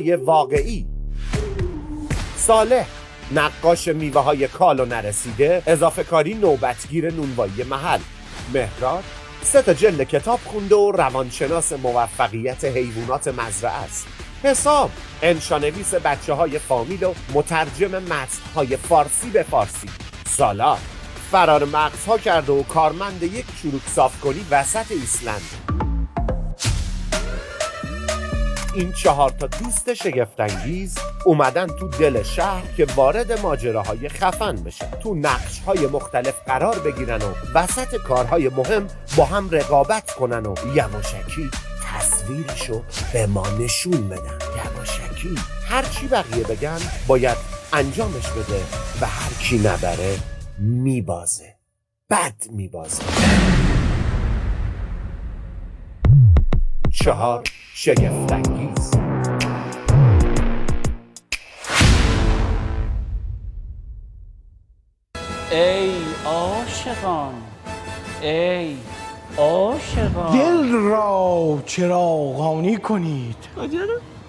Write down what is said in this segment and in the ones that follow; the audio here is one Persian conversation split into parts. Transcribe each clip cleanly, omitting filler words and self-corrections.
واقعی. صالح، نقاش میوه های کال و نرسیده، اضافه کاری نوبتگیر نونوایی محل. مهراد، 3 جلد کتاب خونده و روانشناس موفقیت حیوانات مزرعه است. حساب، انشانویس بچه های فامیل و مترجم متن‌های فارسی به فارسی. سالار، فرار مغزها کرده و کارمند یک چروک صافکنی وسط ایسلند. این 4 دوست شگفت‌انگیز اومدن تو دل شهر که وارد ماجراهای خفن بشن، تو نقش‌های مختلف قرار بگیرن و وسط کارهای مهم با هم رقابت کنن و یواشکی تصویرشو به ما نشون بدن. یواشکی هرچی بقیه بگن باید انجامش بده و هر کی نبره میبازه، بد میبازه. 4 شگفت‌انگیز. ای عاشقان، ای عاشقان، دل را چراغانی کنید.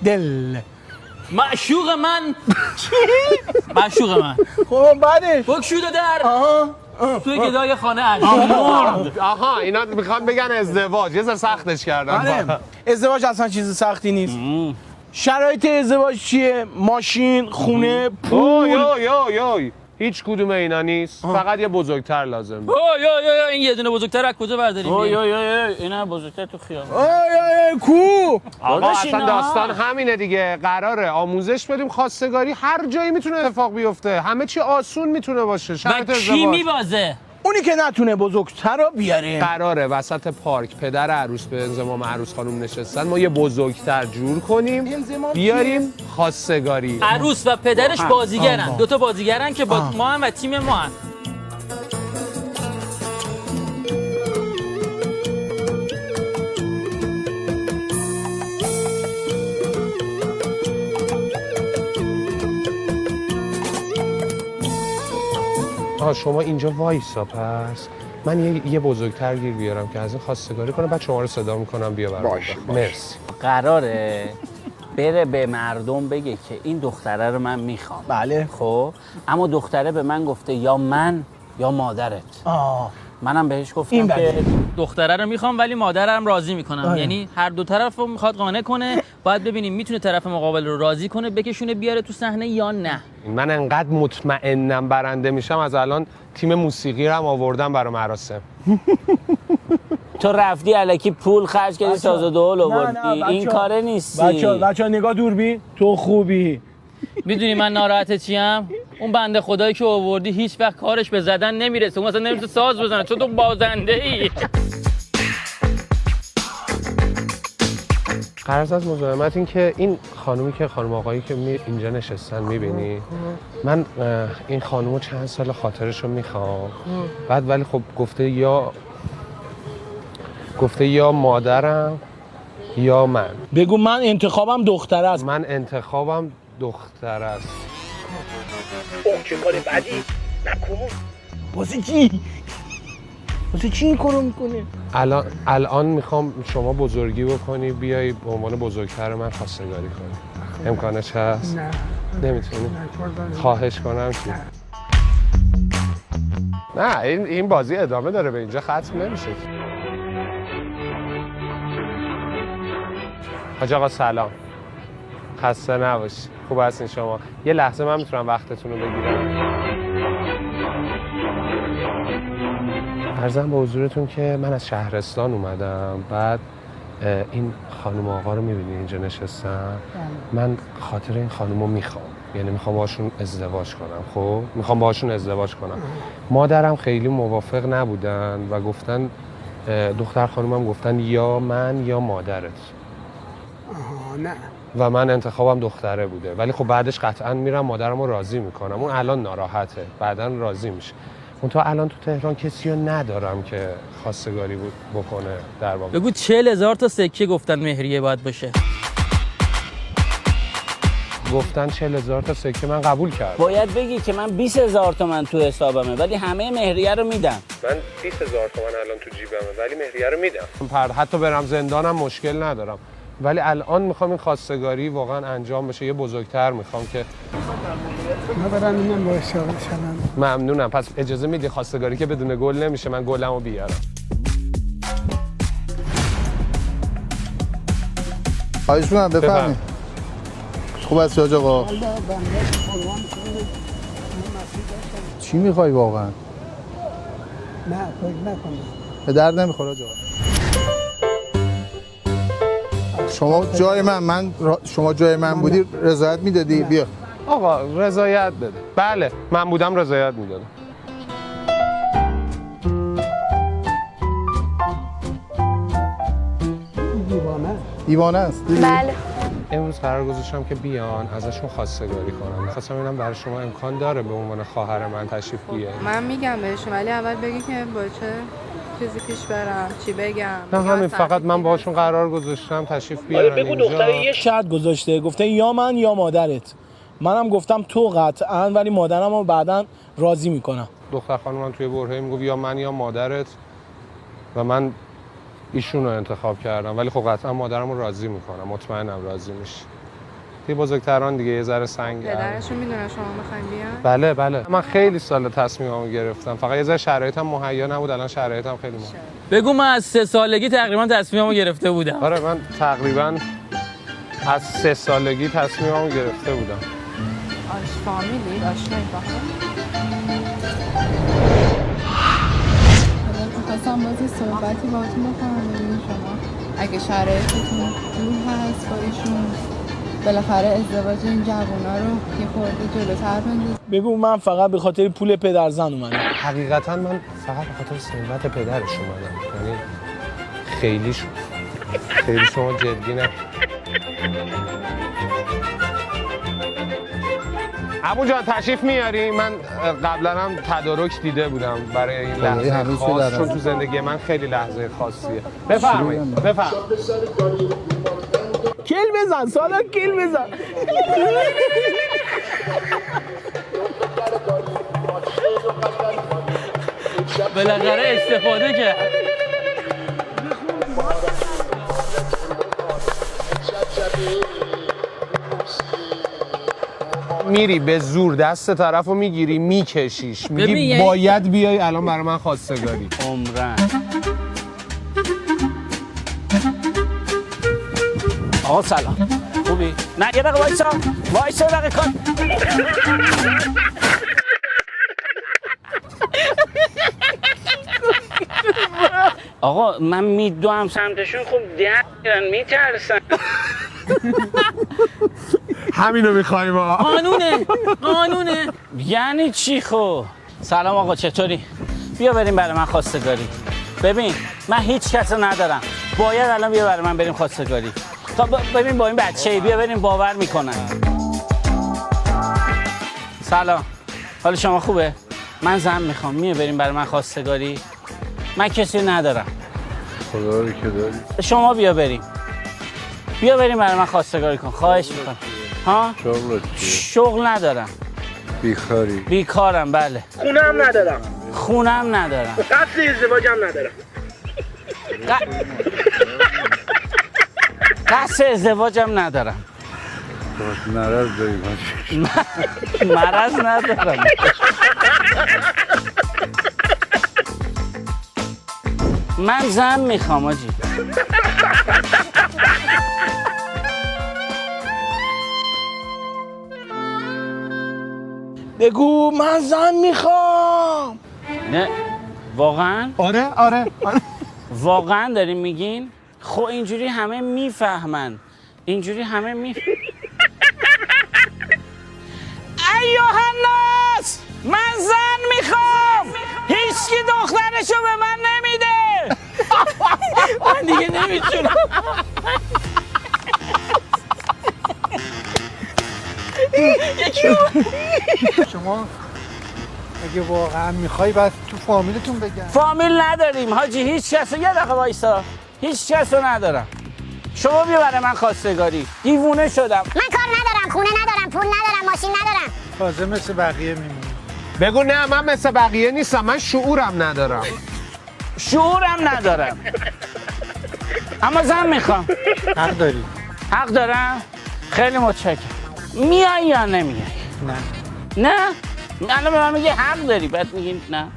دل معشوق من. معشوق من. خب بعدش بگشوده در توی گدای خانه آها اینا میخوان بگن ازدواج، یه ذره سختش کردن. ازدواج اصلا چیز سختی نیست. شرایط ازدواج چیه؟ ماشین، خونه، پول. یوی هیچ کدوم اینا نیست. فقط یه بزرگتر لازم. این یه دونه بزرگتر از کجا برداریم؟ اینا بزرگتر تو خیابون. کو آقا اصلا داستان همینه دیگه. قراره آموزش بدیم خواستگاری، هر جایی میتونه اتفاق بیفته، همه چی آسون میتونه باشه. شرط ازدواج کی میبازه؟ اونی که نتونه بزرگتر رو بیاره. قراره وسط پارک پدر عروس به انضمام عروس خانم نشستن، ما یه بزرگتر جور کنیم بیاریم خواستگاری. عروس و پدرش بازیگرن، 2 تا بازیگرن که با ما هم و تیم ما هم. شما اینجا وایسا، پس من یه بزرگتر گیر بیارم که از این خواستگاری کنه، بعد شما رو صدا میکنم بیا برام. مرسی. قراره بره به مردم بگه که این دختره رو من میخوام. بله. خب اما دختره به من گفته یا من یا مادرت. منم بهش گفتم که دختره رو میخوام ولی مادرم راضی میکنم. یعنی هر دو طرف رو میخواد قانع کنه. باید ببینیم میتونه طرف مقابل رو راضی کنه بکشونه بیاره تو صحنه یا نه. من انقدر مطمئنم برنده میشم از الان تیم موسیقی رو هم آوردم برای مراسم. تو رفتی الکی پول خرج کردی ساز و دهل آوردی. این کاره نیستی. بچه‌ها نگاه دوربین، تو خوبی. میدونی من ناراحت چیم؟ اون بنده خدایی که آوردی هیچ وقت کارش به زدن نمیرسه. اون مثلا نمیشه ساز بزنه چون تو بازنده ای. قرض از مزاحمت این که این خانومی که خانم آقایی که اینجا نشستن میبینی، من این خانومو چند سال خاطرشو میخوام. بعد ولی خب گفته یا مادرم یا من. بگو من انتخابم دختر است. من انتخابم دختر است. چه کار بدی نکن. واسه چی؟ واسه چی این کارو میکنه؟ الان میخوام شما بزرگی بکنی، بیای به عنوان بزرگتر من خواستگاری کنی. امکانش هست؟ نه. نمیتونی؟ خواهش کنم چی؟ نه این بازی ادامه داره، به اینجا ختم نمیشه. حاج آقا سلام. خسته نباشی. خوب هستین شما؟ یه لحظه من میتونم وقتتون رو بگیرم؟ عرضم به حضورتون که من از شهرستان اومدم. بعد این خانم آقا رو میبینی اینجا نشستن. من خاطر این خانم رو میخوام، یعنی میخوام باشون ازدواج کنم. خب میخوام باشون ازدواج کنم. مادرم خیلی موافق نبودن و گفتن، دختر خانومم گفتن یا من یا مادرت. نه. و من انتخابم دختره بوده، ولی خب بعدش قطعا میرم مادرم رو راضی میکنم. اون الان ناراحته، بعداً راضی میشه. اون تا الان تو تهران کسی رو ندارم که خواستگاری بکنه در واقع. بگو 40,000 تا سکه گفتن مهریه باید باشه. گفتن 40,000 تا سکه، من قبول کردم. باید بگی که من 20,000 تومن تو حسابمه ولی همه مهریه رو میدم. من 20,000 تومن الان تو جیبمه ولی مهریه رو میدم. حتی برم زندانم مشکل ندارم. ولی الان میخوام این خواستگاری واقعا انجام بشه، یه بزرگتر میخوام که من با اشتاق ممنونم. پس اجازه میدی خواستگاری که بدون گل نمیشه، من گلمو بیارم. خواهش می‌کنم بفرمایید. خوب است جاج آقا. چی میخوای واقعا؟ نه فکر نکنم. به درد نمیخوره آقا. شما جای من بودی رضایت میدادی؟ بیا. آقا رضایت بده. بله من بودم رضایت میدادم. دیوانه است. بله. امروز قرار گذاشتم که بیان ازشون خواستگاری کنم. می‌خواستم ببینم برای شما امکان داره به عنوان خواهر من تشریف بیاری. من میگم بهشون ولی اول بگی که با چه چیزی پیش برم، چی بگم. نه همین، فقط من باهاشون قرار گذاشتم تشریف بیارن اینجا. بگو دختره یه شرط گذاشته، گفته یا من یا مادرت. منم گفتم تو قطعاً، ولی مادرم رو بعداً راضی میکنم. دختر خانومم توی برهه میگفت یا من یا مادرت و من ایشون رو انتخاب کردم، ولی خب قطعا مادرم رو راضی میکنم، مطمئنم راضی میشه. تی بزرگتران دیگه یه ذره سنگ. پدرشون میدونه شما میخواین بیان؟ بله بله، من خیلی سال تصمیممو گرفتم، فقط یه ذره شرایطم مهیا نبود، الان شرایطم خیلی مهیا. بگو من از 3 سالگی تقریبا تصمیممو گرفته بودم. آره من تقریبا از 3 سالگی تصمیممو گرفته بودم. فامیلی آشنایی با هم؟ خواستم باز صحبتی باهاتون بکنم ببینید شما اگه شرایطتون دور هست با ایشون بالاخره ازدواج این جوونا رو یه خورده جلوتر بندازید. بگو من فقط به خاطر پول پدر زن اومدم. حقیقتا من فقط به خاطر ثروت پدرش اومدم، یعنی خیلی شما جدی نه. ابو جان تشریف میاری؟ من قبلا هم تدارک دیده بودم برای این لحظه خاص، چون تو زندگی من خیلی لحظه خاصیه. بفرمایید بفرمایید. کیل بزن سالا، کیل بزن. بالاخره استفاده کرد. میری به زور دست طرفو میگیری میکشیش، میگی ببین باید بیای الان برای من خواستگاری. عمرن. آقا سلام، خوبی؟ نه یه دقیقه وایسا دقیقه کار. آقا من میدوام سمتشون، خوب دیرن میترسن. همینو میخوایم آقا. قانونه. یعنی چی خب؟ سلام آقا چطوری؟ بیا بریم برای من خواستگاری. ببین من هیچ کس ندارم، باید الان بیا برای من بریم خواستگاری. تا ببین با این بچه‌ای بیا بریم، باور میکنن. سلام، حال شما خوبه؟ من زن میخوام، میه بریم برای من خواستگاری؟ من کسی ندارم. خدا رو که داری. شما بیا بریم برای من خواستگاری کن، خواهش میکنم. ها؟ شغل ندارم. بیکارم. بله. خونم ندارم. قصد ازدواجم ندارم. قصد ازدواجم ندارم. مرض داری؟ مرض ندارم. من زن میخوام آجی. بگو من زن میخوام. نه واقعا؟ آره واقعا دارین میگین؟ خب اینجوری همه میفهمن. ایوهالناس، من زن میخوام. هیچکی دخترشو به من نمیده. من دیگه نمیتونم. شما اگه واقعا میخوای بس تو فامیلتون بگن. فامیل نداریم حاجی، هیچ کس. یه دقیقه وایسا، هیچ کس رو ندارم. شما بیا برای من خواستگاری. دیوونه شدم. من کار ندارم، خونه ندارم، پول ندارم، ماشین ندارم. تازه مثل بقیه میمونی. بگو نه من مثل بقیه نیستم، من شعورم ندارم. اما زن میخوام. حق داری. حق دارم؟ خیلی متشکرم. میای یا نمیای؟ نه الان به من میگه حق داری بعد میگین نه.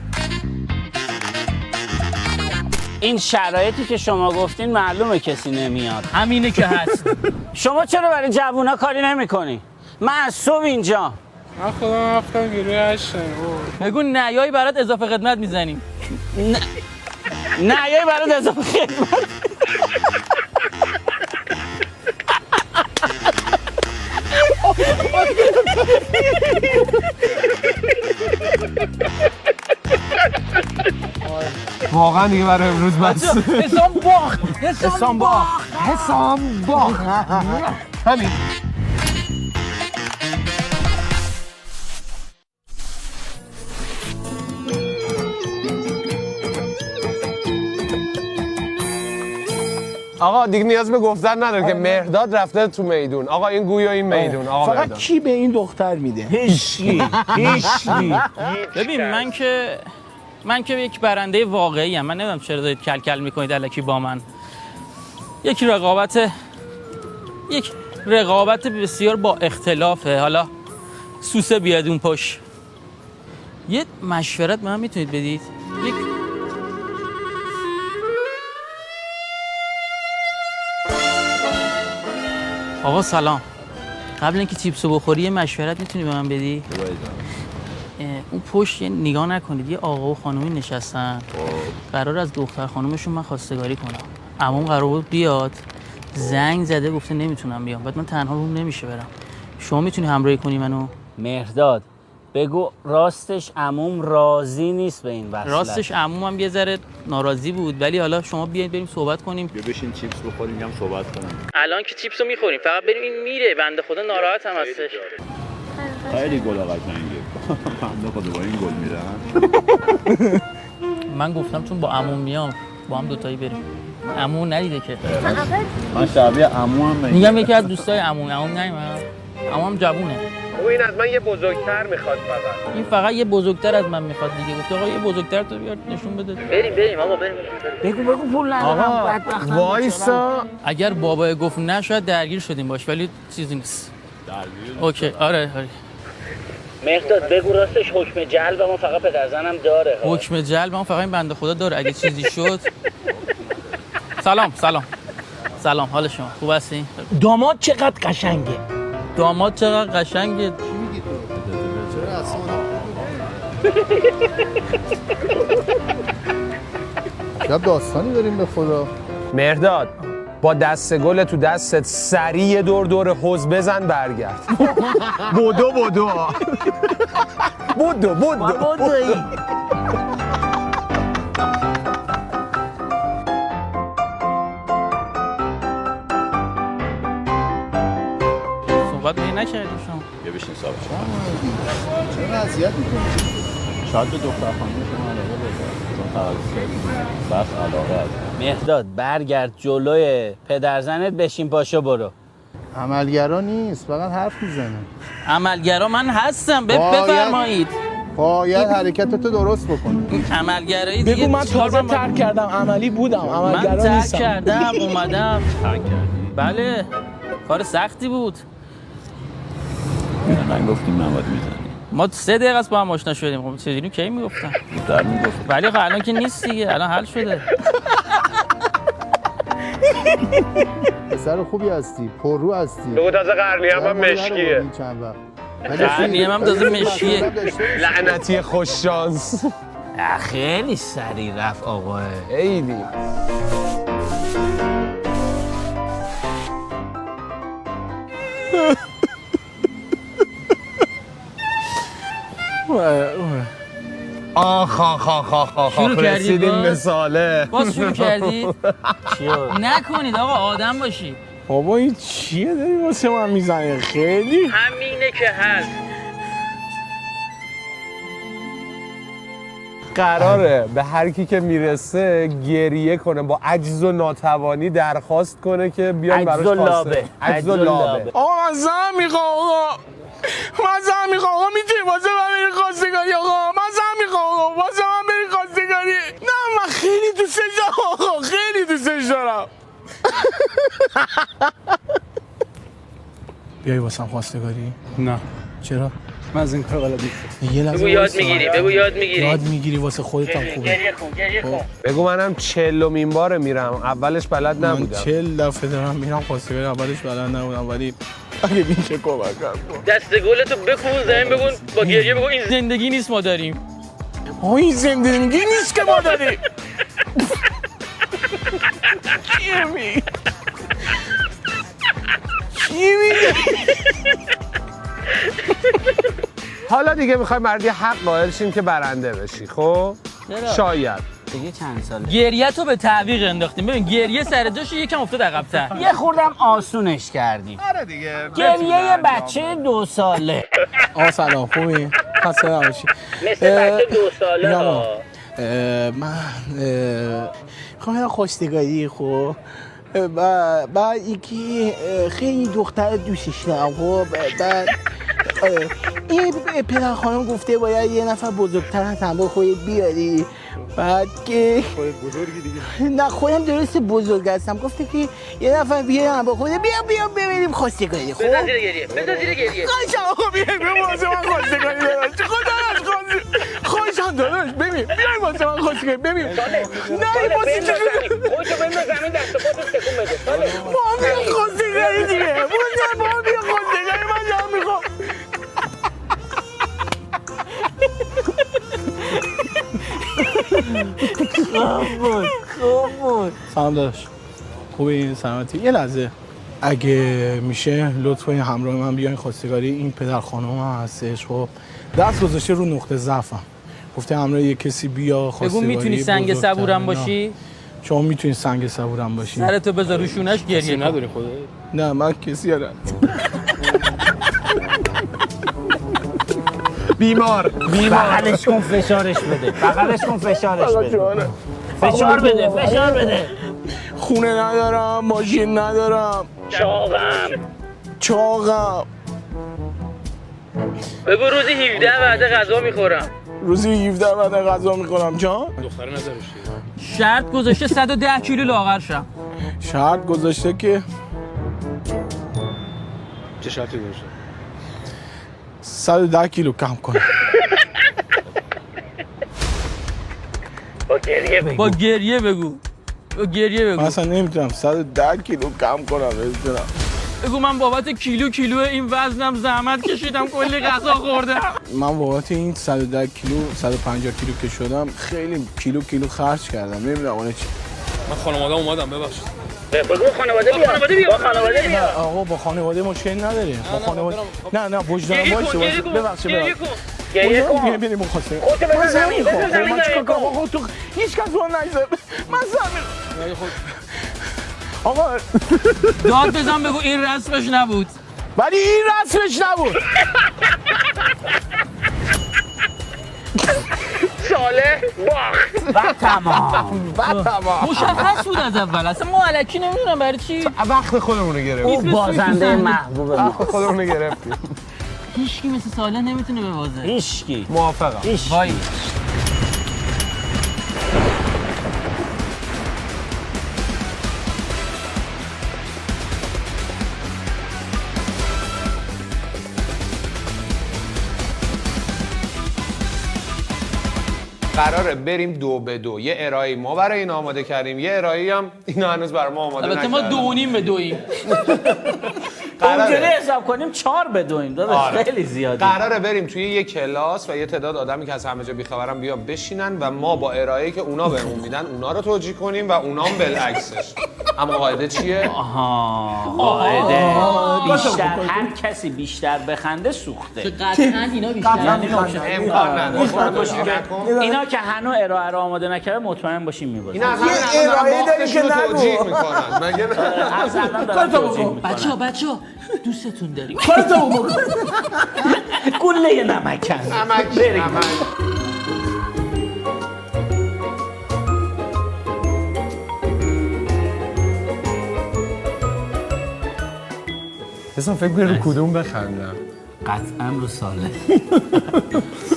این شرایطی که شما گفتین معلومه کسی نمیاد. همینه که هست. شما چرا برای جوونا کاری نمیکنی؟ من از صبح اینجا. من خودم رفتم گروه 8. بگو نیایی برات اضافه خدمت میزنیم. نیایی برات اضافه خدمت. واقعا دیگه برای امروز بس. حسام باخت. همین. آقا دیگه نیاز به گفتن نداره که مهرداد رفته تو میدون. آقا این گویا این میدون. آقا فقط مهرداد. کی به این دختر میده؟ هیچکی. ببین من که یک برنده واقعی ام. من نمیدونم چرا دارید کل میکنید الکی با من. یک رقابت بسیار با اختلافه. حالا سوسه بیاد اون پشت. یه مشورت به من میتونید بدید؟ آقا سلام. قبل اینکه چیپسو بخوری یه مشورت میتونی به من بدی؟ اون پشت یه نگاه نکنید، یه آقا و خانومی نشستن. قرار از دختر خانومشون من خواستگاری کنم. عموم قرار بود بیاد، زنگ زده گفته نمیتونم بیام. بعد من تنها روم نمیشه برم. شما میتونی همراهی کنی منو؟ مهرداد بگو راستش عموم راضی نیست به این وصلت. راستش عمومم یه ذره ناراضی بود، ولی حالا شما بیاید بریم صحبت کنیم. بیا بشین چیپس بخوریم هم صحبت کنیم. الان که چیپسو میخوریم، فقط بریم این میره. بنده خدا ناراحت هم هستش. خیلی گل قشنگه. بنده خدا با این گل میرن. من گفتم چون با عموم میام با هم دوتایی بریم. عمو ندیده که. من شبیه عموم میگم یکی از دوستای عموم نیومد. عموم جوونه. او این از من یه بزرگتر میخواد فقط. این فقط یه بزرگتر از من میخواد دیگه. گفت آقا یه بزرگتر تو بیار نشون بده. بریم آقا بریم. بگو پول ندارم. وایسا. اگر بابا گفت نه شاید درگیر شدیم باش، ولی چیزی نیست. درگیر؟ اوکی آره. مهرداد بگو راستش حکم جلب ما فقط پدرزنم داره. حکم جلب ما فقط این بنده خدا داره. اگه چیزی شد. سلام حال شما خوب هستین؟ داماد چقدر قشنگه. داماد چقدر قشنگه. چی میگی تو؟ چرا اصلا داستانی داریم به خدا. مهرداد با دست گل تو دستت سریع دور حوض بزن برگرد. بدو صحبت نکردیم شما. بیا بشین صاحب. چرا اذیت می‌کنی؟ شاید به دختر خانم شما علاقه بذاره. چون توسط بس علاقه هست. مهرداد برگرد جلوی پدرزنت بشین پاشو برو. عملگرا نیست، فقط حرف میزنه. عملگرا من هستم. بفرمایید. باید حرکتتو درست بکنی. عملگرایی بگو من تازه ترک کردم، عملی بودم، عملگرا من نیستم. ترک کردم اومدم. ترک کردی؟ بله کار سختی بود. من گفتیم من باید میزنی. ما 3 دقیقه است با هم آشنا شدیم. خب چجوری کی میگفتن؟ در میگفت. ولی خب الان که نیست دیگه. الان حل شده. پسر خوبی هستی، پررو هستی. بگو تازه قرنی هم مشکیه. قرنی هم تازه مشکیه. لعنتی خوش شانس. خیلی سریع رفت آقا. خیلی. شروع کردید رسیدیم به ساله. باز شروع کردید؟ نکنید آقا آدم باشید. بابا این چیه داری واسه من میزنی؟ خیلی همینه که هست. قراره به هر کی که میرسه گریه کنه، با عجز و ناتوانی درخواست کنه که بیان براش خواسته. عجز و لابه. آقا من زن میخوام آقا. آقا میتونی واسه من بری خواستگاری آقا. من زن میخوام آقا. واسه من بری خواستگاری. نه من خیلی دوستش دارم آقا. خیلی دوستش دارم. بیای واسم خواستگاری؟ نه چرا؟ من از این کار بلد نیستم. یه لحظه بگو یاد میگیری، بگو یاد میگیری. یاد میگیری واسه خودت هم خوبه. گریه کن. بگو منم 40مین بار میرم، اولش بلد نبودم. من 40 دفعه دارم میرم خواستگاری، اولش بلد نبودم ولی اگه میشه کمک کن. دست گلتو بکوب زمین، بگو با گریه بگو این زندگی نیست ما داریم. این زندگی نیست که ما داریم. چیه میگی؟ حالا دیگه میخوای مردی حق قائل شیم که برنده بشی. خب شاید دیگه چند ساله گریه تو به تعویق انداختیم. ببین گریه سر جاش یکم افتاد عقب‌تر. یه خوردم آسونش کردیم. آره دیگه. گریه بچه 2 ساله. سلام خوبی؟ خسته نباشی. مثل بچه 2 ساله ها. من خواهم خواستگاری. خب بعد یکی خیلی دختر دوستش دارم. خب بعد این پدر خانم گفته باید یه نفر بزرگتر از هم خودت بیاری. بعد که خودت بزرگی دیگه. نه خودم درست بزرگ هستم. گفته که یه نفر بیارم با خودت بیا ببینیم خواستگاری. خب بذار زیر گریه، بذار زیر گریه. خواهشم بیایم واسه من خواستگاری دارم. خواهشم داداش ببین بیایم واسه من خواستگاری ببین. نه واسه خودتو بنداز زمین، دست خودتو تکون بده. با هم بیا خواستگاری دیگه. با هم بیا خواستگاری. من جا میخوام. خوب بود. سلام داداش، خوبی؟ سلامتی؟ یه لحظه اگه میشه لطفا همراه من بیاین خواستگاری. این پدر خانم هستش. خب دست گذاشته رو نقطه ضعفم، گفته همراه یه کسی بیا خواستگاری. بگو میتونی سنگ صبورم باشی؟ شما میتونی سنگ صبورم باشی. سرتو بذار رو شونش گریه نداری خودت؟ نه من کسی ندارم. بیمار. بغلش کن فشارش بده. فشار بده. خونه ندارم، ماشین ندارم، چاقم. بگو روزی 17 وعده غذا میخورم. روزی 17 وعده غذا میخورم. جان دختره ندارش. شرط گذاشته 110 کیلو لاغر شم. شرط گذاشته که چه شرطی گذاشته؟ 110 کیلو کم کنم. با گریه بگو. من اصلا نمیتونم 110 کیلو کم کنم. بگو من بابت کیلو این وزنم زحمت کشیدم، کلی غذا خوردم. من بابت این 110 کیلو 150 کیلو که شدم خیلی کیلو خرج کردم. نمیدونم اون چی. من خانواده اومدم ببخشید. بگو خانواده بیا. آقا با خانواده مشکل نداره. با خانواده نه وجدان وایس. ببخشید. گریه کن. بریم مخاطره. بذار زمین گریه کن. آقا تو هیچ کس اون نگذار. من زمین. آقا داد بزن بگو این رسمش نبود. ولی این رسمش نبود. ساله باخت. و تمام. مشخص بود از اول. اصلا ما الکی نمیدونم برای چی. وقت خودمون رو گرفتیم. او بازنده محبوب ما. وقت خودمون رو گرفتیم. هیچکی مثل ساله نمیتونه ببازه. هیچکی. موافقم. وای. قراره بریم 2 به 2. یه ارائه ما برای این آماده کردیم، یه ارائه هم اینا هنوز برای ما آماده نکردن. البته ما 2.5 به 2. اونجوری حساب کنیم 4 به 2. داداش خیلی زیادی. قراره بریم توی یه کلاس و یه تعداد آدمی که از همه جا بیخبرن بیان بشینن و ما با ارائه‌ای که اونا بهمون میدن اونا رو توجیه کنیم و اونام بالعکسش. اما قاعده چیه؟ قاعده بیشتر هر کسی بیشتر بخنده سوخته. قطعاً اینا بیشتر. امکان نداره. اینا که هنوز ارائه رو آماده نکرده مطمئن باشیم میبازن. اینا ارائه داریم که توجیه میکنن. مگه از الان دارن توجیه میکنن. بچه‌ها دوستتون داریم. کارتو بکن. گله نمکن. نمک. اصلا فکر کنم رو کدوم بخندم. قطعا رو صالح.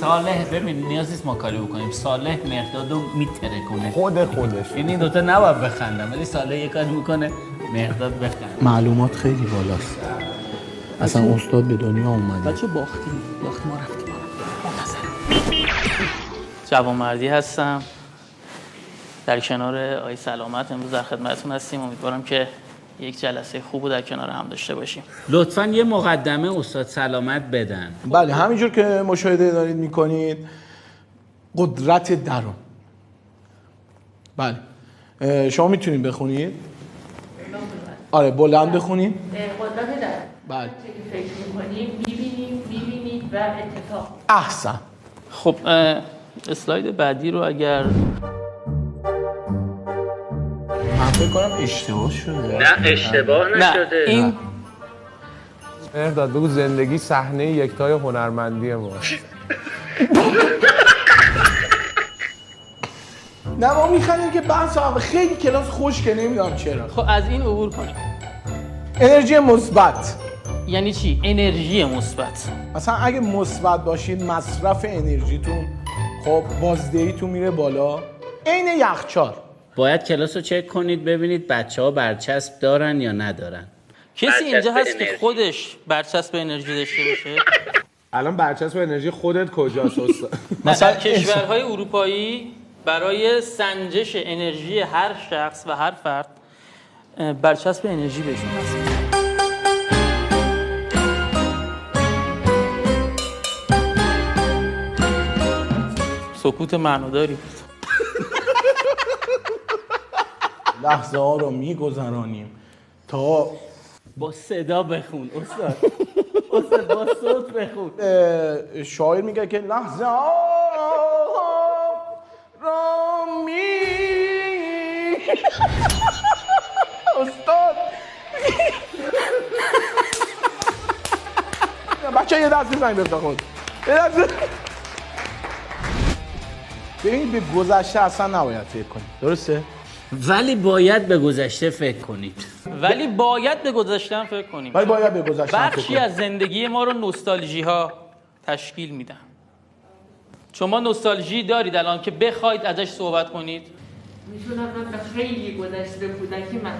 صالح ببین نیاز نیست ما کاری بکنیم، صالح مهردادو میترکونه خودش. این دوتا نباید بخندم ولی صالح یه کاری میکنه مهرداد بخند. معلومات خیلی بالاست. اصلا استاد به دنیا اومده. بچه باختیم ما رفتیم. جوانمردی هستم، در کنار آقای سلامت امروز در خدمتتون هستیم. امیدوارم که یک جلسه خوب در کنار هم داشته باشیم. لطفاً یه مقدمه استاد سلامت بدن. بله همینجور که مشاهده دارید میکنید قدرت درون. بله شما میتونید بخونید؟ آره بلند بخونید. قدرت درون. بله. فکر میکنیم میبینیم و اتفاق. احسن. خب اسلاید بعدی رو اگر من فکر کنم اشتباه شده. نه اشتباه نشده. این مهرداد بگو زندگی صحنه یکتای هنرمندی ما. نه ما میخوایم که بحث خیلی کلاس خوشگه نمیدونم چرا. خب از این عبور کنیم. انرژی مثبت یعنی چی؟ انرژی مثبت. مثلا اگه مثبت باشید مصرف انرژیتون خب بازدهیتون میره بالا. عین یخچال. باید کلاس رو چک کنید ببینید بچه‌ها برچسب دارن یا ندارن. کسی اینجا هست که خودش برچسب انرژی داشته باشه؟ الان برچسب انرژی خودت کجاست استاد؟ مثلا کشورهای اروپایی برای سنجش انرژی هر شخص و هر فرد برچسب انرژی بهشون هست. سکوت معناداری بود. لحظه ها رو میگذرانیم تا با صدا بخون استاد. استاد با صوت بخون. شاعر میگه که لحظه ها را استاد بچه یه دست بزنید بفتا خود ببینید به گذشته اصلا نباید فکر کنید درسته؟ ولی باید به گذشته فکر کنید. ولی باید به گذشته هم فکر کنیم. ولی باید به گذشته هم فکر بخشی کنیم. از زندگی ما رو نوستالژی ها تشکیل میدن. شما نوستالژی دارید الان که بخواید ازش صحبت کنید؟ میتونم من به خیلی گذشته بودن که من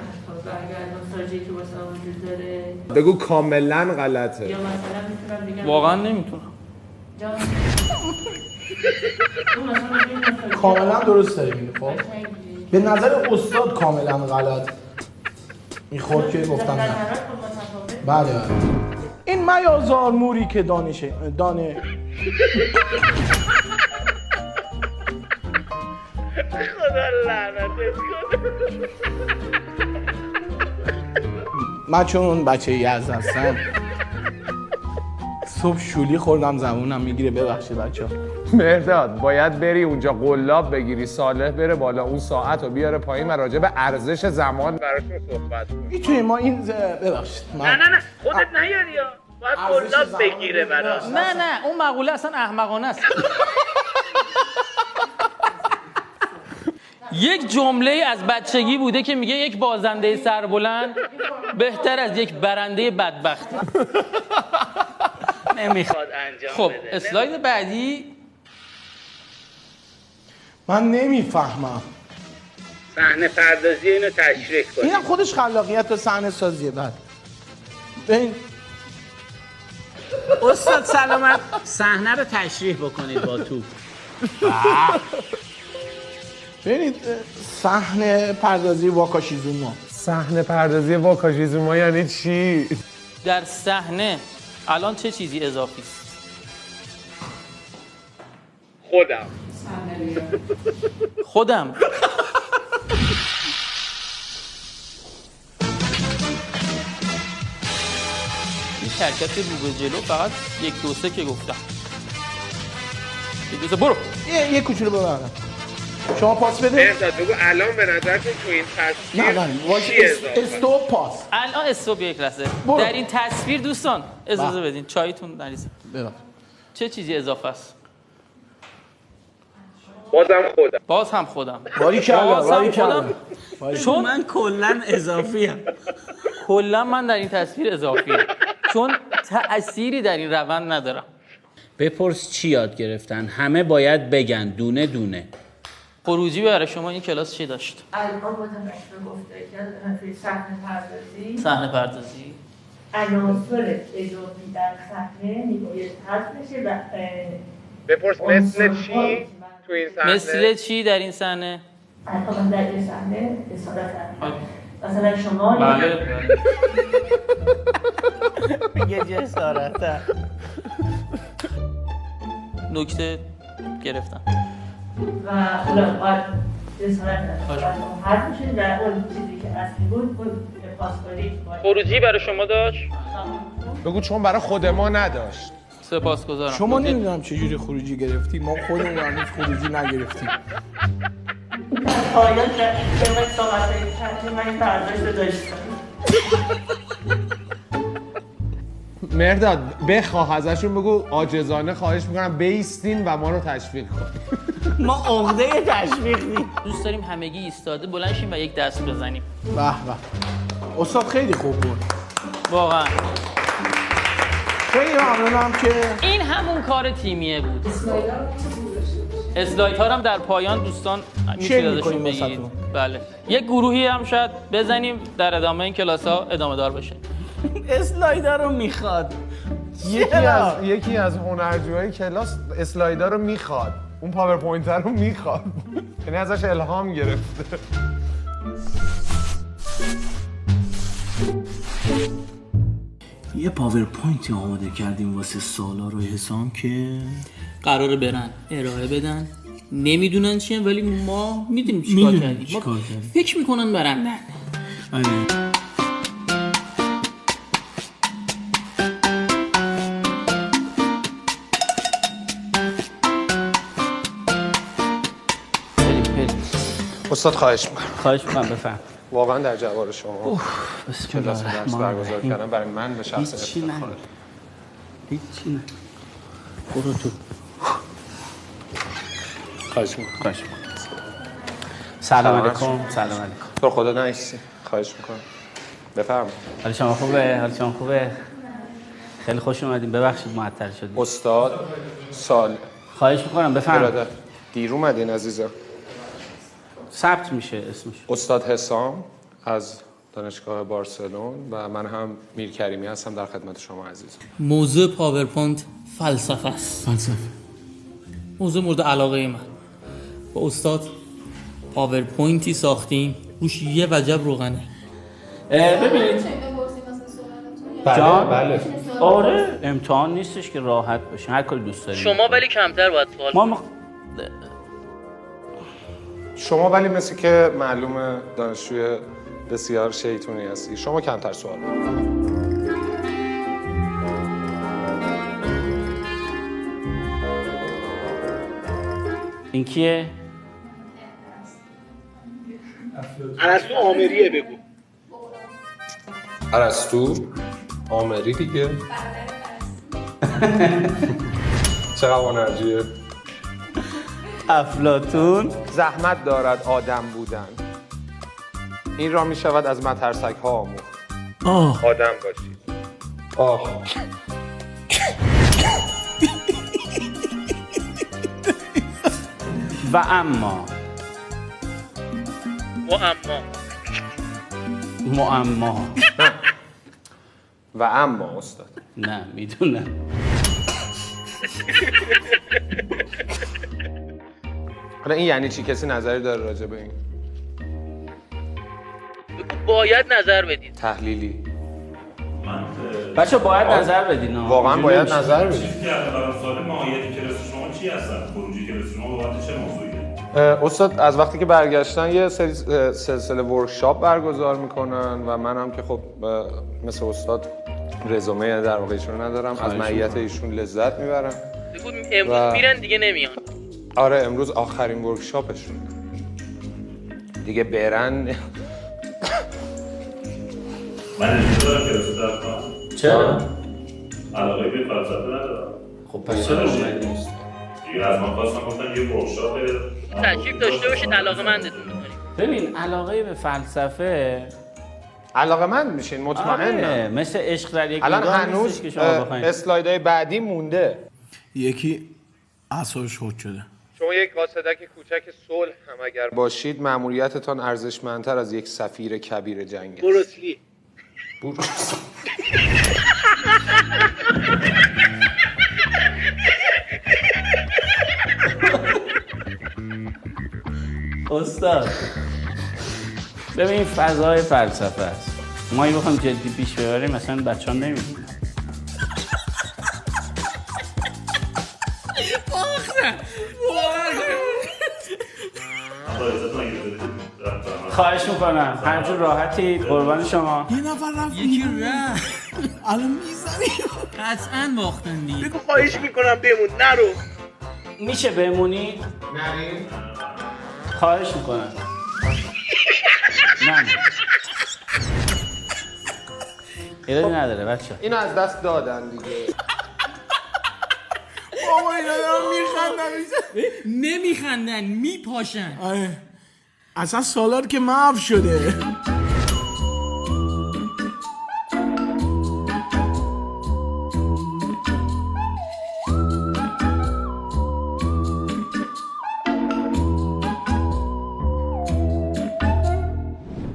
اگر نوستالژی که واسه وجود داره بگو کاملا غلطه. یا مثلا میتونم بگم واقعا نمیتونم. کاملا درست داری میگه. خب به نظر استاد کاملا غلط میخورد که گفتم نه. بله بله. این میازار موری که دانه خدا لعنتت کنه. من چون بچه یزد هستم صبح شولی خوردم زبونم میگیره ببخشید بچه‌ها. مهرداد باید بری اونجا قلاب بگیری صالح بره بالا اون ساعت رو بیاره پایین و راجع به ارزش زمان براشون صحبت کنی. میتونی ما این ببخشید نه خودت نیاری یا باید قلاب بگیره براش. نه اون مقوله اصلا احمقانه است. یک جمله از بچگی بوده که میگه یک بازنده سربلند بهتر از یک برنده بدبخت. نمیخواد انجام خب بده. اسلاید بعدی. من نمیفهمم. صحنه پردازی اینو تشریح کنید. اینم خودش خلاقیت و صحنه سازیه. بعد ببین استاد سلامت صحنه رو تشریح بکنید با توپ. ببینید صحنه پردازی واکاشیزوما. صحنه پردازی واکاشیزوما یعنی چی؟ در صحنه الان چه چیزی اضافی است؟ خودم. این حرکت رو به جلو فقط 1 2 3 که گفتم. 1 2 3 برو. یه کوچولو ببرم. شما پاس بده. مهرداد بگو الان به نظرتون تو این تصویر نه استوب پاس. الان استوب یک لحظه. در این تصویر دوستان اجازه بدین چایتون نریزه. چه چیزی اضافه است؟ باز هم خودم. چون من کلا اضافی ام. کلا من در این تصویر اضافی ام. چون تأثیری در این روند ندارم. بپرس چی یاد گرفتن؟ همه باید بگن دونه دونه. خروجی برای شما این کلاس چی داشت؟ الان متمشن گفته که صحنه پردازی عناصر اضافی در صحنه میباید حذف بشه و بپرس مثل چی تو این صحنه؟ مثل چی در این صحنه؟ الان در این صحنه اصالت مثلا شما بله میگه جسارت. نکته گرفتم و حالا باید جسارت حذف بشه و اون چیزی که اصلی بود اون پاسکاری خروجی برای شما داشت؟ بگو چون برای خود ما نداشت. سپاسگزارم. شما نمیدونم چجوری خروجی گرفتی، ما خودمون هنوز خروجی نگرفتیم. پایان به صحبت من برداشت داشتم. مرداد بخواه ازشون بگو عاجزانه خواهش میکنم بیستین و ما رو تشویق کن. ما عقده تشویق نیم. دوست داریم همگی ایستاده بلند شیم و یک دست بزنیم. به به. استاد خیلی خوب بود. واقعا. خیلی ممنونم که این همون کار تیمیه بود. اسلایدها هم در پایان دوستان میتونید ازشون بگید. بله. یک گروهی هم شاید بزنیم در ادامه این کلاس‌ها ادامه دار بشه. اسلایدها رو میخواد. یکی از هنرجوهای کلاس اسلایدها رو میخواد. اون پاورپوینت رو میخواد. یعنی ازش الهام گرفته. یه پاورپوینتی آماده کردیم واسه سالا رو حسام که قراره برن ارائه بدن، نمیدونن چیه ولی ما میدونیم چیکار کردیم. فکر میکنن برندن. آره. استاد خواهش میکنم بفهم. واقعا در جوار شما کلاس درس برگزار کردم برای من به شخص افتخاره. هیچی نه. برو تو. خواهش میکنم. سلام علیکم. سلام علیکم. تو خدا نیستی. خواهش میکنم. بفرمایید. حال شما خوبه؟ حال شما خوبه؟ خیلی خوش اومدین. ببخشید معطل شدیم. استاد سال. خواهش میکنم بفرمایید. دیر اومدین عزیزم. ثبت میشه اسمش. استاد حسام از دانشگاه بارسلون و من هم میر کریمی هستم در خدمت شما عزیزم. موضوع پاورپوینت فلسفه است. موضوع مورد علاقه من. با استاد پاورپوینتی ساختیم روش یه وجب روغنه. ببینید بله. آره امتحان نیستش که راحت باشه. هر کاری دوست دارید. شما ولی کمتر باید سوال شما ولی مثل که معلومه دانشجوی بسیار شیطونی هستی. شما کمتر سوال کنید. این کیه؟ ارسطو آمریه بگو. ارسطو آمری دیگه. چقدر هنرجویه. افلاطون زحمت دارد آدم بودن. این را می شود از مترسک ها آموخت. آدم باشید. و اما و اما استاد نه میدونم. حالا این یعنی چی؟ کسی نظری داره راجع به این؟ باید نظر بدید. تحلیلی. بچه باید نظر بدین. واقعا باید نظر بدید. چیزی که الان سوال ماهیت کلاس شما چی هستن؟ خروجی کلاس شما بابت چه موضوعیه؟ استاد از وقتی که برگشتن یه سری سلسله ورکشاپ برگزار میکنن و من هم که خب مثل استاد رزومه در واقع ایشون ندارم، از معیت ایشون لذت میبرم. امروز میرن دیگه نمیان. آره امروز آخرین ورکشاپشون دیگه برن. من اینجا دارم کلاس درس کنم. چرا؟ علاقه به فلسفه ندارم. خب پس چرا اومدی؟ دیگه از من خواستم گفتم یه ورکشاپ تشریف داشته باشید علاقه مندتون می‌کنیم. ببین علاقه به فلسفه علاقه‌مند میشین مطمئنم. مثل عشق در یک الان نگاه هنوز نیستش که شما بخواید. اسلایدهای بعدی مونده. یکی اعصابش خورد شده. شما یک قاصدک کوچک صلح هم اگر باشید مأموریتتان ارزشمندتر از یک سفیر کبیر جنگ است. بروسلی. استاد ببین فضای فلسفه است. ما این بخوایم جدی پیش ببریم مثلا بچه‌ها نمی‌دونن. خواهش میکنم همچون راحتی قربان شما. یه نفر رفت یکی رفت الان میزنی قطعا باختن دیگه. بگو خواهش میکنم بمون نرو. میشه بمونید؟ نریم. خواهش میکنم. نه ایرادی نداره بچه. اینو از دست دادن دیگه. بابا اینا دارن میخندن. نمیخندن میپاشن. آره اصلا سالار که محو شده.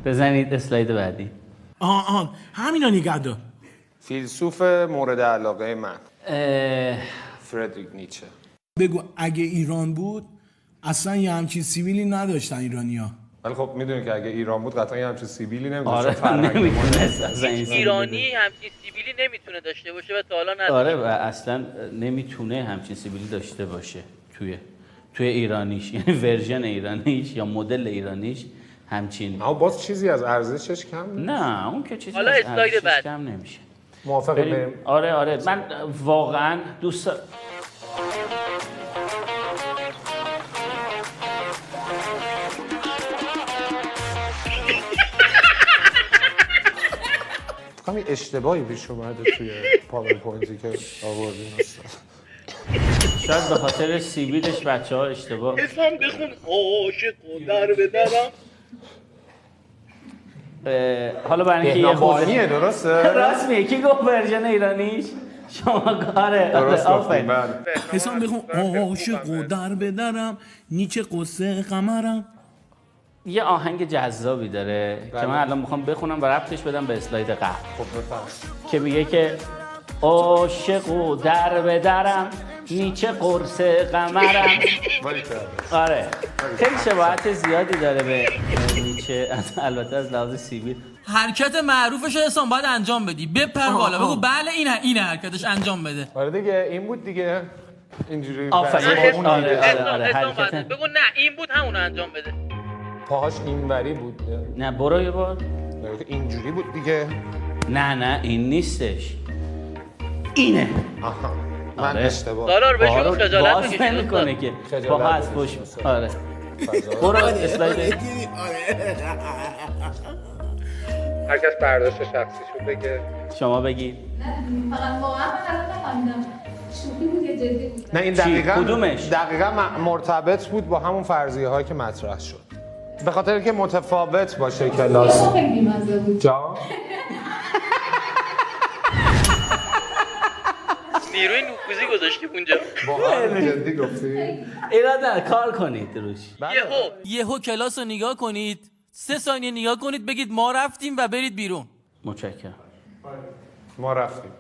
بزنید اسلاید بعدی. آهان همینا نگه دار. فیلسوف مورد علاقه من فردریک نیچه. بگو اگه ایران بود اصلا یه همچین سیبیلی نداشتن ایرانیا. ولی خب میدونی که اگه ایران بود قطعا یه همچین سیبیلی نمیداشت. آره نمیتونست اصلا ایرانی همچین سیبیلی نمیتونه داشته باشه و تا حالا نداشته. آره و اصلا نمیتونه همچین سیبیلی داشته باشه توی ایرانیش، یعنی ورژن ایرانیش یا مدل ایرانیش همچین. اما باز چیزی از ارزشش کم نیست. نه اون که چیزی حالا از اسلاید ارزشش بعد کم نمیشه. موافقه بریم. آره من واقعا دوست کمی اشتباهی پیش اومده توی پاورپوینتی که آوردین استاد. شاید به خاطر سیبیلش بچه‌ها اشتباه. اسم بخون عاشق و در بدرم. حالا برای اینکه یه خورده درسته؟ راست میگه. کی گفت ورژن ایرانیش؟ شما کاره. آفرین. حسام بخون عاشق و در بدرم نیچه قصه قمرم. یه آهنگ جذابی داره که من الان میخوام بخونم و ربطش بدم به اسلاید قبل. خب بفرم. که میگه که عاشق و در بدرم نیچه قرص قمرم. آره خیلی شباهت زیادی داره به نیچه، البته از لحاظ سیبیل. حرکت معروفش حسام باید انجام بدی. بپر بالا بگو بله این حرکتش انجام بده. آره دیگه این بود دیگه. اینجوری آفرین. آره حرکت. بگو نه این بود همون انجام بده. پاهاش اینوری بود. نه برو یه بار. اینجوری بود دیگه. نه این نیستش. اینه. آها من اشتباه. سالار بهش گفت خجالت بکشید. باز نمی‌کنه که. پاها از پشت. آره. برو اسلاید. هر کس برداشت شخصیشو بگه. شما بگید. نه فقط واقعا من نفهمیدم شوخی بود یا جدی بود. نه این دقیقاً کدومش؟ دقیقاً مرتبط بود با همون فرضیه هایی که مطرح شد. به خاطر که متفاوت باشه کلاس. خیلی بی‌مزه بود. جا نیروی نفوذی گذاشتیم اونجا. واقعا جدی گفتی؟ ایراد کار کنید روش. یهو کلاس رو نگاه کنید 3 ثانیه نگاه کنید بگید ما رفتیم و برید بیرون. متشکرم. ما رفتیم.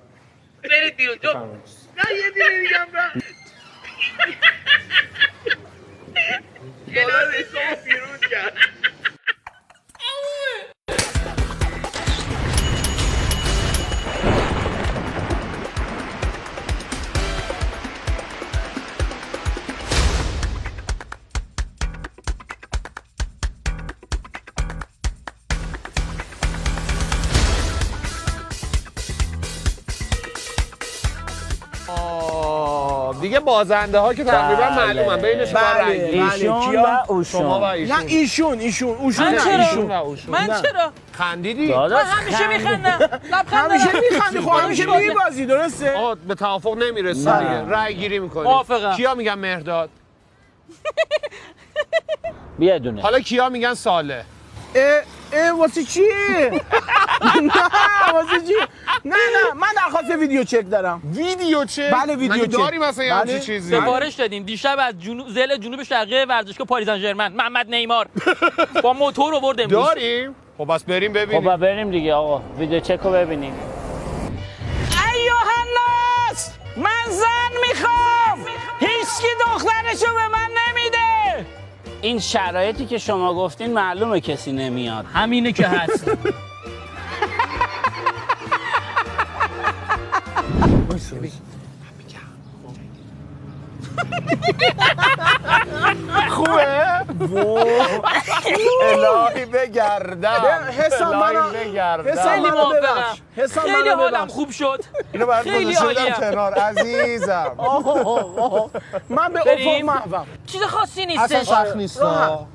برید بیرون. نه یه دیگه میگم را. کلاس حساب بیرون کرد. دیگه بازنده ها که تقریبا معلومن بین شما رنگ. ایشون و اوشون. شما و ایشون. نه ایشون من چرا؟ خندیدی؟ من همیشه میخندم. همیشه میخندی. خب همیشه میبازی درسته؟ آقا به توافق نمیرسه دیگه. رأی گیری میکنی. موافقم. کیا میگن مهرداد؟ بیا دونه. حالا کیا میگن صالح؟ واسه چی؟ نه واسه چی؟ نه من درخواست ویدیو چک دارم. ویدیو چک؟ بله ویدیو چک. داری مثلا یه همچین چیزی؟ سفارش دادیم دیشب از ضلع جنوب شرقی ورزشگاه پاریس سن ژرمن محمد نیمار با موتور آورد امروز. داریم؟ خب بس بریم ببینیم. خب بریم دیگه آقا ویدیو چک رو ببینیم. ایوه الناس من زن میخوام. هیچکی دخترشو به من نمیده. این شرایطی که شما گفتین معلومه کسی نمیاد. همینه که هست. خوبه؟ الهی بگردم. حسام منو ببخش. خیلی حالم خوب شد. اینو برات گذاشتم کنار عزیزم. من به افق محوم. چیز خاصی نیست. اصلا سخت نیست.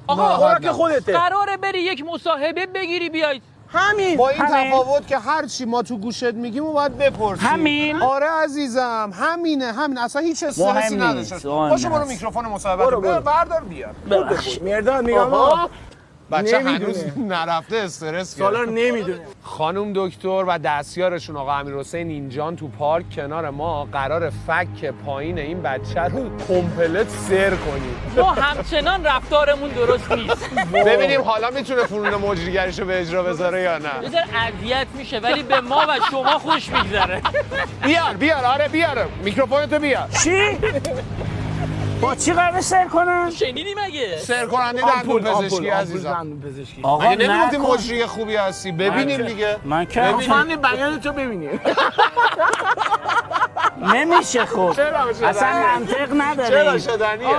آقا خوراک خودته. قراره بری یک مصاحبه بگیری بیاید. همین با این تفاوت که هر چی ما تو گوشت میگیم و باید بپرسیم. همین؟ آره عزیزم همین اصلا هیچ استرسی نداشته. باشه برو میکروفون مصاحبه رو بردار بیار. مرداد میگم بچه هنوز نرفته استرس گرفت. سالار نمیدونه. خانم دکتر و دستیارشون آقا امیرحسین اینجان تو پارک کنار ما قرار فک پایین این بچه رو کمپلت سر کنیم. ما همچنان رفتارمون درست نیست. ببینیم حالا میتونه فنون مجریگریشو به اجرا بذاره یا نه. یه ذره اذیت میشه ولی به ما و شما خوش میگذره. بیار آره بیار میکروفونتو بیار. چی؟ با چی قراره سر کنن؟ شنیدی مگه؟ سر کننده دندون پزشکی عزیزم. آقا مگه نمیگفتی مجری خوبی هستی؟ ببینیم دیگه. من که فن بیان تو ببینیم. نمیشه خب. اصلا منطق نداره. چرا شدنیه؟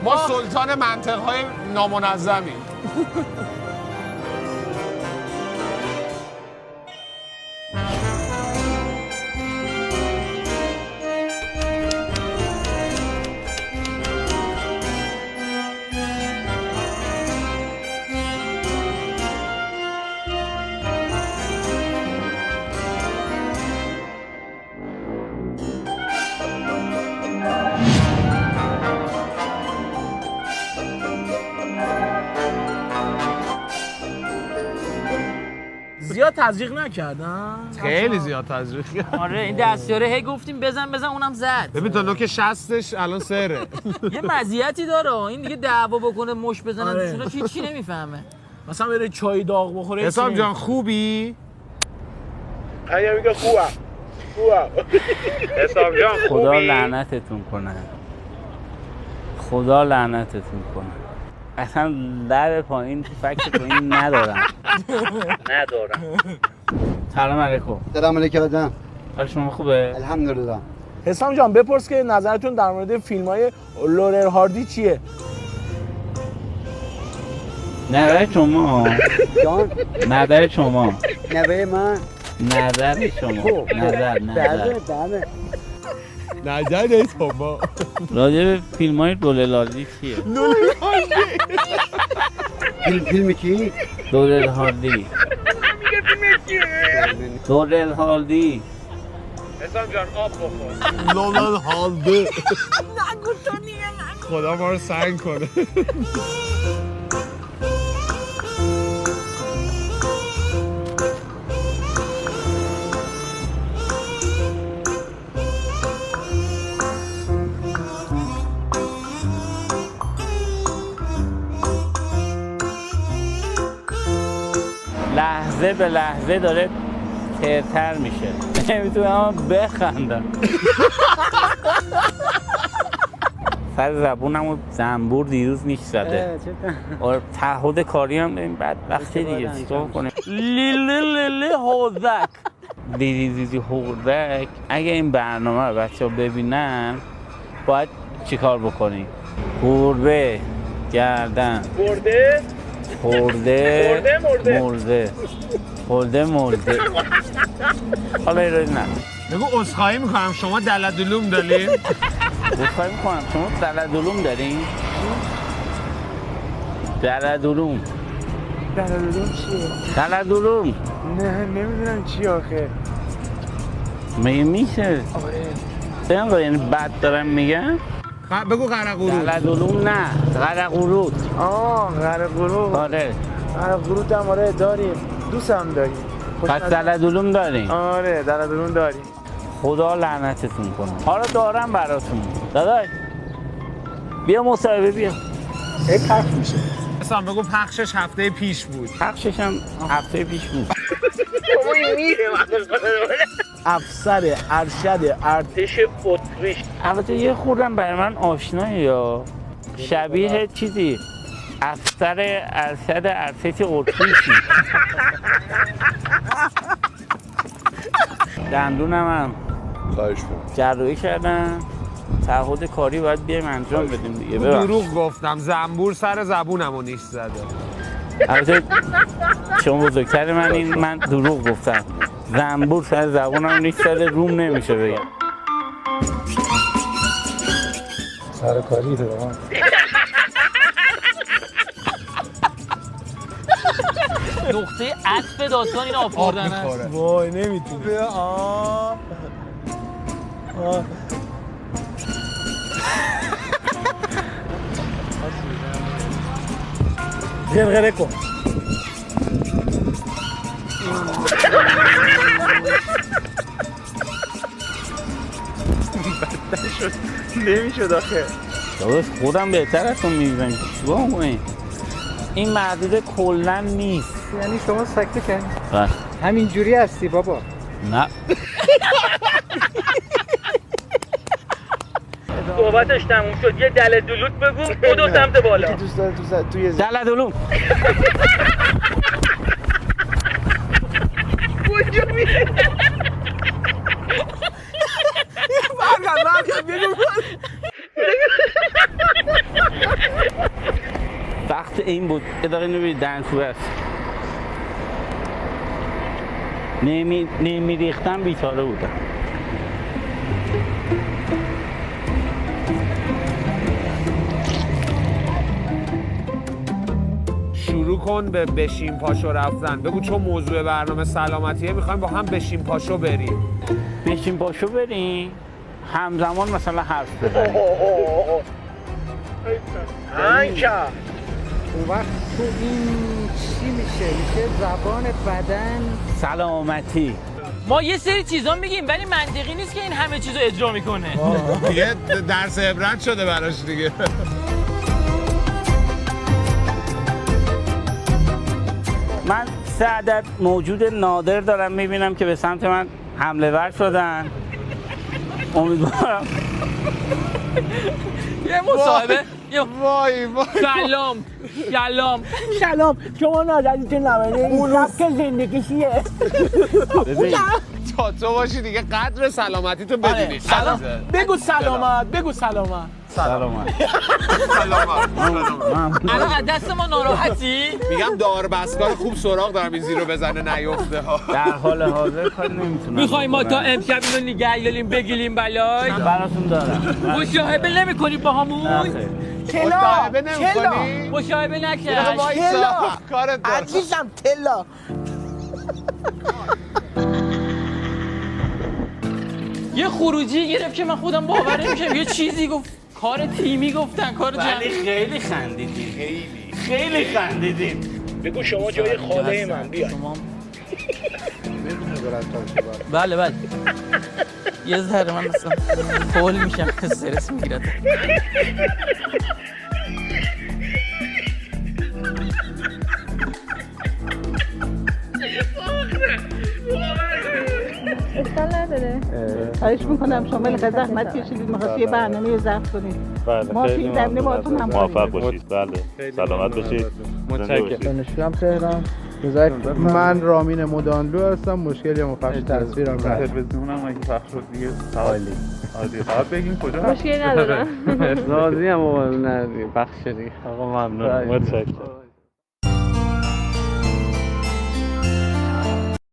ما سلطان منطق‌های نامنظمیم. زیاد تزریق نکردن؟ خیلی زیاد تزریق کردن. آره این دستیاره هی گفتیم بزن اونم زد. ببین تا نوک 60ش الان سره. یه مزیتی داره این دیگه دعوا بکنه مش بزنن دوستاش چی نمیفهمه. مثلا بره چای داغ بخوره. حسام جان خوبی؟ اگه میگه خوبم. حسام جان خوبی؟ خدا لعنتتون کنه. خدا لعنتتون کنه. اصلا لب پایین فکر پایین ندارم. سلام علیکم. سلام علیکم جان. حال شما خوبه؟ الحمدلله. حسام جان بپرس که نظرتون در مورد فیلم‌های لورل هاردی چیه؟ نظر شما. جان؟ نظر شما. نظر من. نظر شما. نظر. بله. نظر شما. راجع به فیلم‌های لورل هاردی چیه؟ فیلم چی؟ لورل هاردی. لورل هاردی. حسام جان آب بخور. لورل هاردی. نگو تو نگو. خدا ما رو سنگ کنه. لحظه به لحظه داره ترتر میشه. نمیتونم بخندم. سر زبونمو زنبور دیروز نیش زده. تعهد کاری هم داریم بعد وقتی دیگه چیکار کنیم. لیلی هوزک. دیدی هوزک. اگه این برنامه رو بچه‌ها ببینن باید چیکار بکنیم؟ گربه گردن مرده حالا ایرادی نه. بگو عذرخواهی میکنم شما دلدلوم دارین؟ عذرخواهی میکنم شما دلدلوم دارین؟ دلدلوم چیه؟ دلدلوم نه نمیدونم چی آخه. میشه آره یعنی بد دارم میگم؟ بگو قرقورود. دلدلوم نه قرقورود. قرقورود. آره قرقورود هم آره داریم. دوستم داریم. پس دلدلوم داریم؟ آره دلدلوم داریم. خدا لعنتتون کنه. حالا دارم براتون. داداش بیا مصاحبه بیا. پخش میشه. اصلا بگو پخشش هفته پیش بود. پخشش هم هفته پیش بود. افسر ارشد ارتش اتریش. البته یه خوردم برای من آشنایی یا شبیه چیزی افسر ارشد ارتش اتریشی. دندونم هم جراحی کردم. تعهد کاری باید بیایم انجام بدیم دیگه. دروغ گفتم، زنبور سر زبونمو نیش زده. البته شما بزرگتر من دروغ گفتم. زنبور سر زبونم نیش زده، روم نمیشه بگم. سر کاری دارم. نقطه عطف داستان این آب خوردن است. وای نمیتونه. غرغره کن. نمیشد آخه. داداش خودم بهتر از تو میبینم. چیکار کنیم؟ این محدوده کلا نیست. یعنی شما سکته کردی؟ بله. همینجوری هستی بابا؟ نه. صحبتش تموم شد. یه دلدلوت بگو بدو سمت بالا. دوست داره توی دلدلوم. کجا میره؟ برگرد بگو. وقت این بود. اداره نبید دنسو است. نمیریختم بیچاره بودم. شروع کن به بشین پاشو رفتن. بگو چون موضوع برنامه سلامتیه میخوایم با هم بشین پاشو بریم. بشین پاشو بریم همزمان مثلا حرف بزنیم. انکه اون وقت تو این چی میشه زبان بدن سلامتی. ما یه سری چیزا میگیم ولی منطقی نیست که این همه چیزو اجرا میکنه. دیگه درس عبرت شده براش دیگه. من 3 عدد موجود نادر دارم میبینم که به سمت من حمله ور شدن. امیدوارم یه مصاحبه. وای سلام شما نازنینتون نمایده این رفت زندگیشیه. ببین تا تو باشی دیگه قدر سلامتی تو بدونی. بگو سلامت. الان از دست ما ناراحتی؟ میگم داربستگاه خوب سراغ دارم این زیرو بزنه نیفته ها. در حال حاضر کاری نمیتونم. میخوای ما تا امشب اینو نگه داریم بگیریم بلای؟ براتون دارم. مصاحبه نمی‌کنی با همون؟ مصاحبه نمی‌کنی؟ مصاحبه نکرد. کارت دارم. عزیزم تلا. یه خروجی گرفت که من خودم باور نمیشم. یه چیزی گفت کار تیمی گفتن کار جمعی. خیلی خندیدین. بگو شما جای خاله من بیاید. بله یه ذره من مثلا فول میشم استرس میگیرد. اشکال نداره. خواهش میکنم شما بالاخره زحمت کشیدید می‌خواستید یه برنامه ضبط کنید. ما توی زمینه باهاتون هم موفق باشید. بله سلامت باشید. متشکرم. دانشجوام تهران. من رامین مدانلو هستم. مشکلی هم پخش تصویرم رفت. تلویزیونم اگه پخش شد دیگه عالی. فقط بگین کجا مشکلی ندارم. راضی ام نه پخش شدی. آقا ممنون. متشکرم.